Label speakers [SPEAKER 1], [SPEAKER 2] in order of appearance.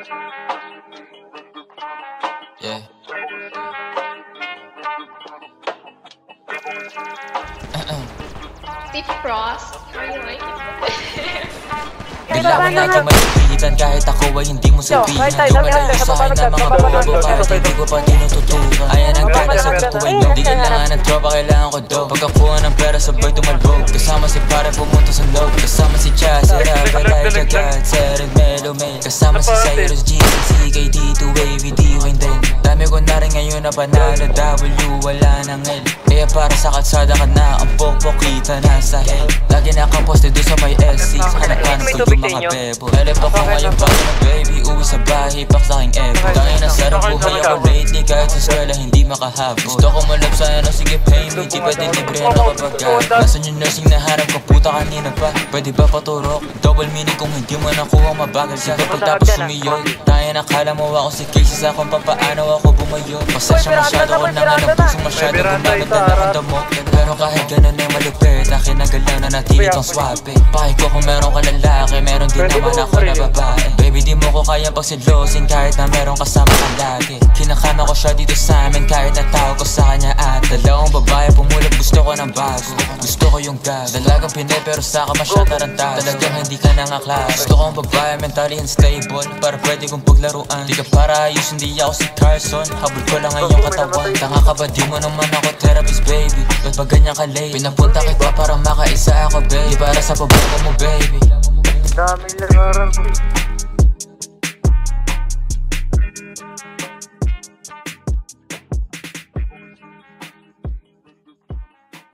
[SPEAKER 1] Yeah.
[SPEAKER 2] Steve Frost, how you like it?
[SPEAKER 1] Bigla ko na ikaw malapitan kahit ako ay hindi mo sabihan. Lumalayo sa'kin na mga bobo kahit hindi ko pa tinututukan. Ayan ang gana sa gusto ay no. Di kailangan ng tropa, kailangan ko daw. Pagkakuha ng pera sabay tumalbog. Kasama si pare pumunta sa loob. Kasama si Chaz, Elijah, God, Seren, Melo, May. Kasama si Cyrus, GNC, KD2, AVD, Wayne din. Dami ko na rin ngayon na panalo, W, wala nang L. Kaya para sa kalsada ka na, ang pokpok kita nasa hell. Lagi nakaposte doon sa may SC, sa hanapan ko yung mga bebo. Elep ako ngayon pa na baby, uwi sa bahay, pak sa aking ebo. Dahil nasarang buhay ako lately, kahit sa eskwela hindi makahabol. Gusto ko malap sana, sige pay me, di pwede libre na kapag gag. Nasaan yung nursing na harap ko, puta kanina pa. Pwede ba paturok? Double meaning kung hindi mo nakuha mabagal ka. Pagtapos sumiyod, tayo nakala mo ako si Casey sa kung papaano ako bumayo. Pasensya masyado ko na nga ng puso, masyado gumamit na nakadamo. Pero kahit ganun ay malupit, akin na galaw na natili tong swabe. Pakiko kung meron ka lalaki, meron din naman ako na babae. Baby di mo ko kayang pagsilosin kahit na meron kasama ka lagi. Kinakama ko siya dito sa amin kahit natawag ko sa kanya at dalawang babae pumulot, gusto ko ng bago. Gusto ko yung gas, dalagang pinay pero saka masya tarantado. Talagang hindi ka nangaklas. Gusto kong babae mentally unstable para pwede kong paglaruan. Di ka para ayos, hindi ako si Carson. Habol ko lang ngayong katawan. Tanga ka ba, di mo naman ako therapist baby. Ba't ba ganyan ka late? Pinapunta kita para makaisa ako baby. Di para sa pabago mo baby.
[SPEAKER 3] Daming lagaran.